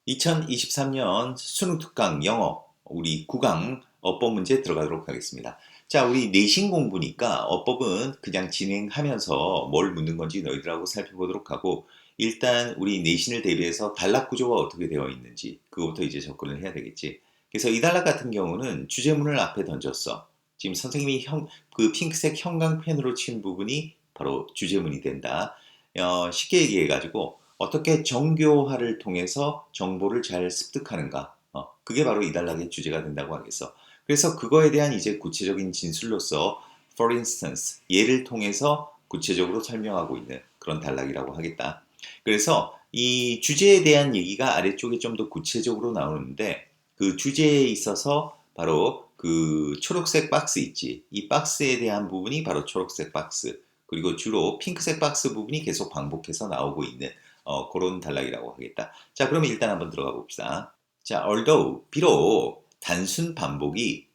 2023년 수능 특강 영어 우리 9강 어법 문제 들어가도록 하겠습니다. 자, 우리 내신 공부니까 어법은 그냥 진행하면서 뭘 묻는 건지 너희들하고 살펴보도록 하고 일단 우리 내신을 대비해서 단락 구조가 어떻게 되어 있는지 그거부터 이제 접근을 해야 되겠지. 그래서 이 단락 같은 경우는 주제문을 앞에 던졌어. 지금 선생님이 그 핑크색 형광펜으로 친 부분이 바로 주제문이 된다. 쉽게 얘기해가지고 어떻게 정교화를 통해서 정보를 잘 습득하는가? 그게 바로 이 단락의 주제가 된다고 하겠어. 그래서 그거에 대한 이제 구체적인 진술로서 for instance, 예를 통해서 구체적으로 설명하고 있는 그런 단락이라고 하겠다. 그래서 이 주제에 대한 얘기가 아래쪽에 좀 더 구체적으로 나오는데 그 주제에 있어서 바로 그 초록색 박스 있지. 이 박스에 대한 부분이 바로 초록색 박스. 그리고 주로 핑크색 박스 부분이 계속 반복해서 나오고 있는 그런 단락이라고 하겠다. 자, 그러면 일단 한번 들어가 봅시다. 자, although, 비록 단순 반복이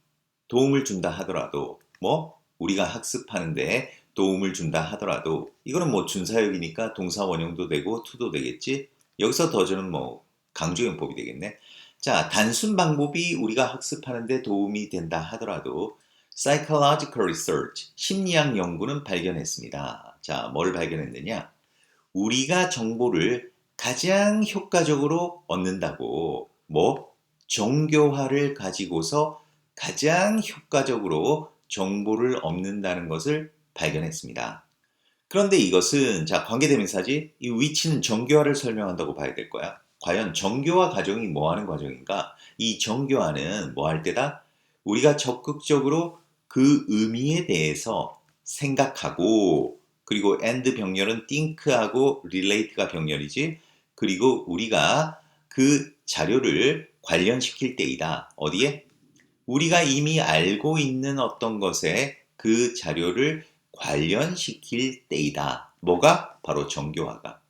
도움을 준다 하더라도, 뭐, 우리가 학습하는데 도움을 준다 하더라도, 이거는 뭐 준사역이니까 동사 원형도 되고, to도 되겠지? 여기서 더저는 뭐, 강조용법이 되겠네. 자, 단순 방법이 우리가 학습하는데 도움이 된다 하더라도, psychological research, 심리학 연구는 발견했습니다. 자, 뭘 발견했느냐? 우리가 정보를 가장 효과적으로 얻는다고 뭐 정교화를 가지고서 가장 효과적으로 정보를 얻는다는 것을 발견했습니다. 그런데 이것은 자 관계대명사지 이 위치는 정교화를 설명한다고 봐야 될 거야. 과연 정교화 과정이 뭐 하는 과정인가? 이 정교화는 뭐 할 때다? 우리가 적극적으로 그 의미에 대해서 생각하고 그리고 and 병렬은 think하고 relate가 병렬이지. 그리고 우리가 그 자료를 관련시킬 때이다. 어디에? 우리가 이미 알고 있는 어떤 것에 그 자료를 관련시킬 때이다. 뭐가? 바로 정교화가.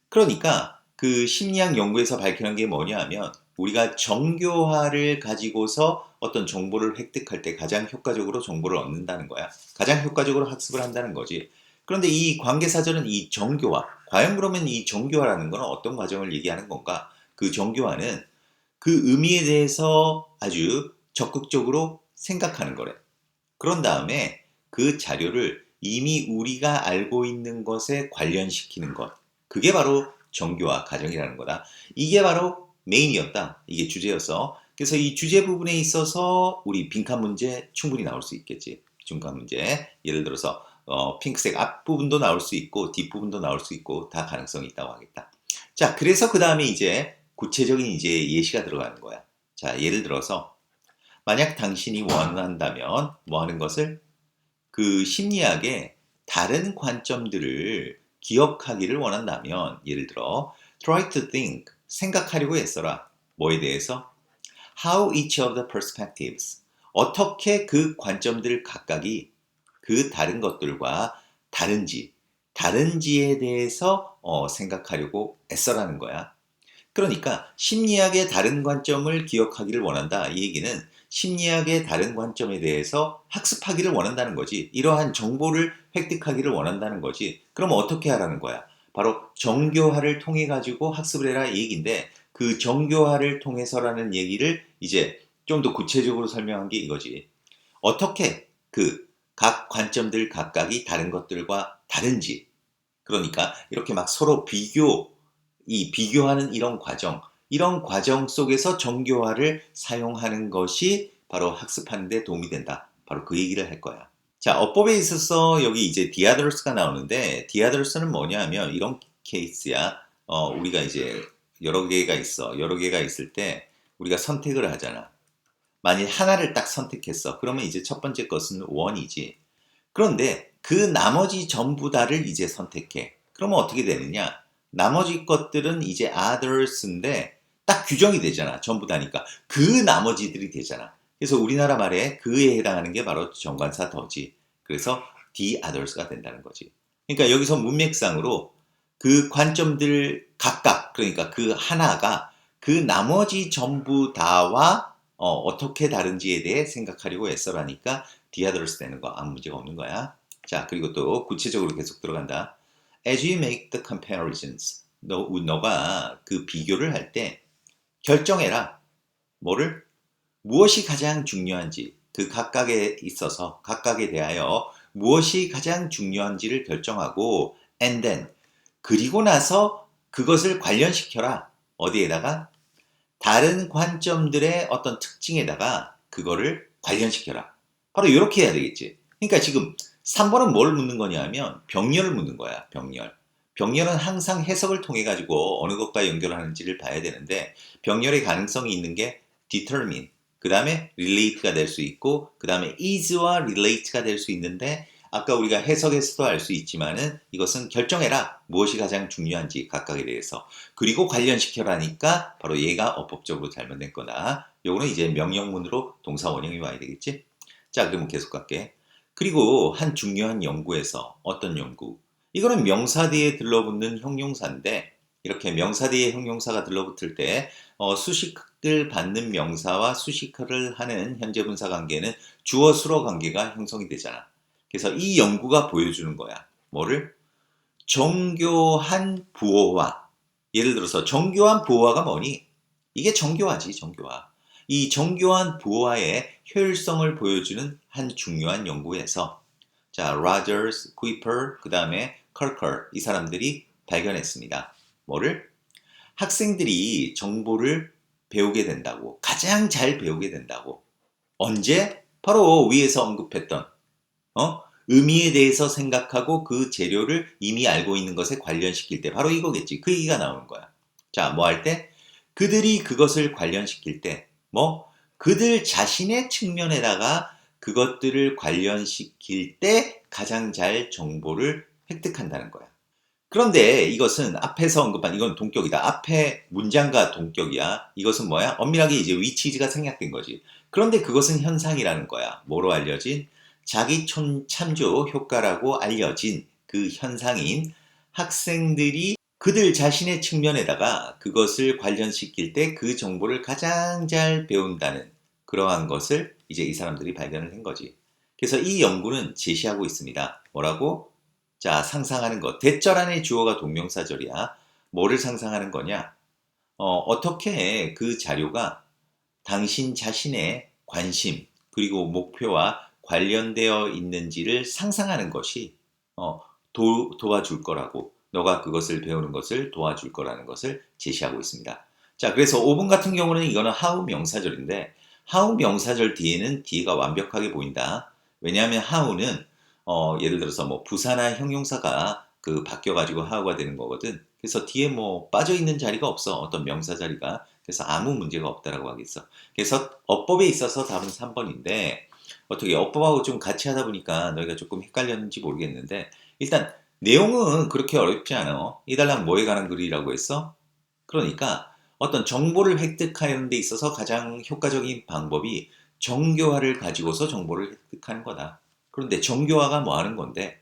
그러니까 그 심리학 연구에서 밝혀낸 게 뭐냐 하면 우리가 정교화를 가지고서 어떤 정보를 획득할 때 가장 효과적으로 정보를 얻는다는 거야. 가장 효과적으로 학습을 한다는 거지. 그런데 이 관계사절은 이 정교화. 과연 그러면 이 정교화라는 건 어떤 과정을 얘기하는 건가? 그 정교화는 그 의미에 대해서 아주 적극적으로 생각하는 거래. 그런 다음에 그 자료를 이미 우리가 알고 있는 것에 관련시키는 것. 그게 바로 정교화 과정이라는 거다. 이게 바로 메인이었다. 이게 주제였어. 그래서 이 주제 부분에 있어서 우리 빈칸 문제 충분히 나올 수 있겠지. 중간 문제. 예를 들어서 핑크색 앞부분도 나올 수 있고 뒷부분도 나올 수 있고 다 가능성이 있다고 하겠다. 자, 그래서 그 다음에 이제 구체적인 이제 예시가 들어가는 거야. 자, 예를 들어서 만약 당신이 원한다면 뭐 하는 것을 그 심리학의 다른 관점들을 기억하기를 원한다면 예를 들어 try to think 생각하려고 애써라. 뭐에 대해서? How each of the perspectives 어떻게 그 관점들 각각이 그 다른 것들과 다른지에 대해서 생각하려고 애써라는 거야. 그러니까 심리학의 다른 관점을 기억하기를 원한다. 이 얘기는 심리학의 다른 관점에 대해서 학습하기를 원한다는 거지. 이러한 정보를 획득하기를 원한다는 거지. 그럼 어떻게 하라는 거야? 바로 정교화를 통해 가지고 학습을 해라 이 얘기인데 그 정교화를 통해서라는 얘기를 이제 좀 더 구체적으로 설명한 게 이거지. 어떻게 그 각 관점들 각각이 다른 것들과 다른지. 그러니까 이렇게 막 서로 비교하는 이런 과정 속에서 정교화를 사용하는 것이 바로 학습하는 데 도움이 된다. 바로 그 얘기를 할 거야. 자, 어법에 있어서 여기 이제 디아드러스가 나오는데 디아드러스는 뭐냐 하면 이런 케이스야. 우리가 이제 여러 개가 있어. 여러 개가 있을 때 우리가 선택을 하잖아. 만일 하나를 딱 선택했어. 그러면 이제 첫 번째 것은 원이지. 그런데 그 나머지 전부 다를 이제 선택해. 그러면 어떻게 되느냐? 나머지 것들은 이제 others인데 딱 규정이 되잖아. 전부 다니까. 그 나머지들이 되잖아. 그래서 우리나라 말에 그에 해당하는 게 바로 정관사 더지. 그래서 the others가 된다는 거지. 그러니까 여기서 문맥상으로 그 관점들 각각, 그러니까 그 하나가 그 나머지 전부 다와 어떻게 다른지에 대해 생각하려고 애써라니까 디아드러스 되는 거 아무 문제가 없는 거야. 자, 그리고 또 구체적으로 계속 들어간다. As you make the comparisons, 너가 그 비교를 할 때 결정해라. 뭐를? 무엇이 가장 중요한지, 그 각각에 있어서, 각각에 대하여 무엇이 가장 중요한지를 결정하고, and then, 그리고 나서 그것을 관련시켜라. 어디에다가? 다른 관점들의 어떤 특징에다가 그거를 관련시켜라. 바로 이렇게 해야 되겠지. 그러니까 지금 3번은 뭘 묻는 거냐면 병렬을 묻는 거야. 병렬. 병렬은 항상 해석을 통해 가지고 어느 것과 연결하는지를 봐야 되는데 병렬의 가능성이 있는 게 determine, 그 다음에 relate가 될 수 있고 그 다음에 is와 relate가 될 수 있는데 아까 우리가 해석에서도 알 수 있지만은 이것은 결정해라. 무엇이 가장 중요한지 각각에 대해서. 그리고 관련시켜라니까 바로 얘가 어법적으로 잘못된 거다. 요거는 이제 명령문으로 동사 원형이 와야 되겠지? 자, 그러면 계속 갈게. 그리고 한 중요한 연구에서 어떤 연구? 이거는 명사 뒤에 들러붙는 형용사인데 이렇게 명사 뒤에 형용사가 들러붙을 때 수식을 받는 명사와 수식을 하는 현재 분사 관계는 주어 수로 관계가 형성이 되잖아. 그래서 이 연구가 보여주는 거야. 뭐를? 정교한 부호화. 예를 들어서 정교한 부호화가 뭐니? 이게 정교화지, 정교화. 이 정교한 부호화의 효율성을 보여주는 한 중요한 연구에서 자, 로저스, 쿠이퍼, 그 다음에 컬컬 이 사람들이 발견했습니다. 뭐를? 학생들이 정보를 배우게 된다고. 가장 잘 배우게 된다고. 언제? 바로 위에서 언급했던 의미에 대해서 생각하고 그 재료를 이미 알고 있는 것에 관련시킬 때 바로 이거겠지. 그 얘기가 나오는 거야. 자, 뭐 할 때? 그들이 그것을 관련시킬 때 그들 자신의 측면에다가 그것들을 관련시킬 때 가장 잘 정보를 획득한다는 거야. 그런데 이것은 앞에서 언급한 이건 동격이다. 앞에 문장과 동격이야. 이것은 뭐야? 엄밀하게 이제 위치가 생략된 거지. 그런데 그것은 현상이라는 거야. 뭐로 알려진? 자기 참조 효과라고 알려진 그 현상인 학생들이 그들 자신의 측면에다가 그것을 관련시킬 때 그 정보를 가장 잘 배운다는 그러한 것을 이제 이 사람들이 발견을 한 거지. 그래서 이 연구는 제시하고 있습니다. 뭐라고? 자, 상상하는 것. 대절 안에 주어가 동명사절이야. 뭐를 상상하는 거냐? 어떻게 그 자료가 당신 자신의 관심 그리고 목표와 관련되어 있는지를 상상하는 것이 도와줄 거라고, 너가 그것을 배우는 것을 도와줄 거라는 것을 제시하고 있습니다. 자, 그래서 5번 같은 경우는 이거는 how 명사절인데 how 명사절 뒤에는 뒤가 완벽하게 보인다. 왜냐하면 how는 예를 들어서 뭐 부사나 형용사가 그 바뀌어가지고 how가 되는 거거든. 그래서 뒤에 뭐 빠져 있는 자리가 없어. 어떤 명사 자리가. 그래서 아무 문제가 없다라고 하겠어. 그래서 어법에 있어서 답은 3번인데 어떻게 어법하고 좀 같이 하다 보니까 너희가 조금 헷갈렸는지 모르겠는데 일단 내용은 그렇게 어렵지 않아. 이 달랑 뭐에 관한 글이라고 했어? 그러니까 어떤 정보를 획득하는 데 있어서 가장 효과적인 방법이 정교화를 가지고서 정보를 획득하는 거다. 그런데 정교화가 뭐 하는 건데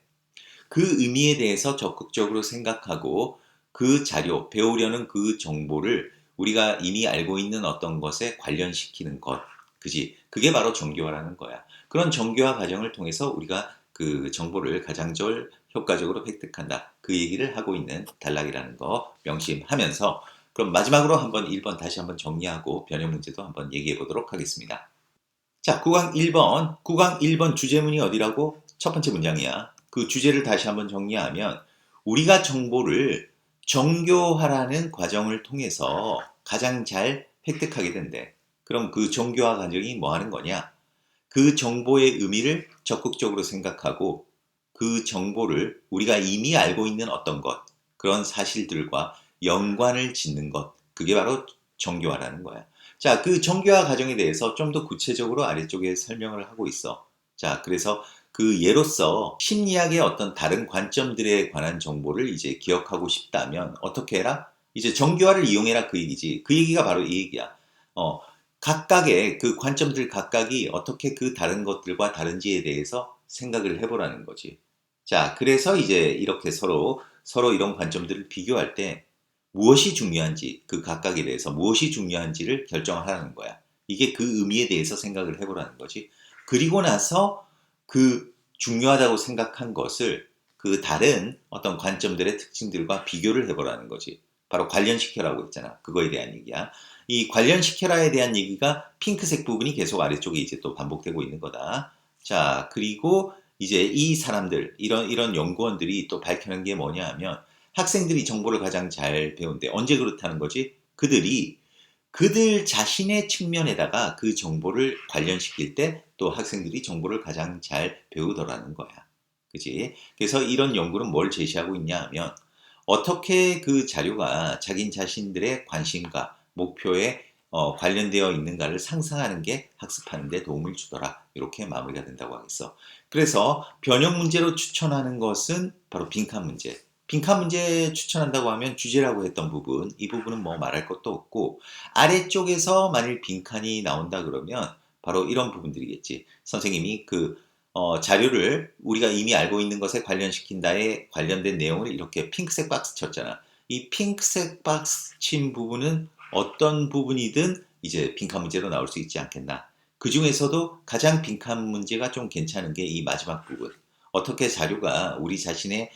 그 의미에 대해서 적극적으로 생각하고 그 자료, 배우려는 그 정보를 우리가 이미 알고 있는 어떤 것에 관련시키는 것. 그지? 그게 바로 정교화라는 거야. 그런 정교화 과정을 통해서 우리가 그 정보를 가장 효과적으로 획득한다. 그 얘기를 하고 있는 단락이라는 거 명심하면서 그럼 마지막으로 한번 1번 다시 한번 정리하고 변형 문제도 한번 얘기해 보도록 하겠습니다. 자, 구강 1번 주제문이 어디라고? 첫 번째 문장이야. 그 주제를 다시 한번 정리하면 우리가 정보를 정교화라는 과정을 통해서 가장 잘 획득하게 된대. 그럼 그 정교화 과정이 뭐 하는 거냐? 그 정보의 의미를 적극적으로 생각하고 그 정보를 우리가 이미 알고 있는 어떤 것, 그런 사실들과 연관을 짓는 것, 그게 바로 정교화라는 거야. 자, 그 정교화 과정에 대해서 좀 더 구체적으로 아래쪽에 설명을 하고 있어. 자, 그래서 그 예로서 심리학의 어떤 다른 관점들에 관한 정보를 이제 기억하고 싶다면 어떻게 해라? 이제 정교화를 이용해라 그 얘기지. 그 얘기가 바로 이 얘기야. 각각의 그 관점들 각각이 어떻게 그 다른 것들과 다른지에 대해서 생각을 해보라는 거지. 자, 그래서 이제 이렇게 서로 이런 관점들을 비교할 때 무엇이 중요한지, 그 각각에 대해서 무엇이 중요한지를 결정하라는 거야. 이게 그 의미에 대해서 생각을 해보라는 거지. 그리고 나서 그 중요하다고 생각한 것을 그 다른 어떤 관점들의 특징들과 비교를 해보라는 거지. 바로 관련시켜라고 했잖아. 그거에 대한 얘기야. 이 관련시켜라에 대한 얘기가 핑크색 부분이 계속 아래쪽에 이제 또 반복되고 있는 거다. 자, 그리고 이제 이 사람들, 이런 연구원들이 또 밝혀낸 게 뭐냐 하면 학생들이 정보를 가장 잘 배운대. 언제 그렇다는 거지? 그들 자신의 측면에다가 그 정보를 관련시킬 때 또 학생들이 정보를 가장 잘 배우더라는 거야. 그지? 그래서 이런 연구는 뭘 제시하고 있냐 하면 어떻게 그 자료가 자기 자신들의 관심과 목표에 관련되어 있는가를 상상하는 게 학습하는 데 도움을 주더라. 이렇게 마무리가 된다고 하겠어. 그래서 변형 문제로 추천하는 것은 바로 빈칸 문제. 빈칸 문제 추천한다고 하면 주제라고 했던 부분, 이 부분은 뭐 말할 것도 없고 아래쪽에서 만일 빈칸이 나온다 그러면 바로 이런 부분들이겠지. 선생님이 그 자료를 우리가 이미 알고 있는 것에 관련시킨다에 관련된 내용을 이렇게 핑크색 박스 쳤잖아. 이 핑크색 박스 친 부분은 어떤 부분이든 이제 빈칸 문제로 나올 수 있지 않겠나. 그 중에서도 가장 빈칸 문제가 좀 괜찮은 게 이 마지막 부분. 어떻게 자료가 우리 자신의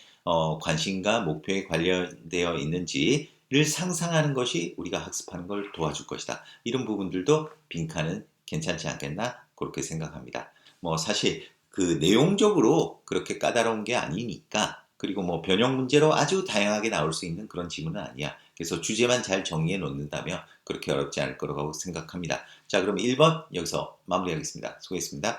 관심과 목표에 관련되어 있는지를 상상하는 것이 우리가 학습하는 걸 도와줄 것이다. 이런 부분들도 빈칸은 괜찮지 않겠나? 그렇게 생각합니다. 뭐 사실 그 내용적으로 그렇게 까다로운 게 아니니까 그리고 뭐 변형 문제로 아주 다양하게 나올 수 있는 그런 지문은 아니야. 그래서 주제만 잘 정리해 놓는다면 그렇게 어렵지 않을 거라고 생각합니다. 자, 그럼 1번 여기서 마무리하겠습니다. 수고했습니다.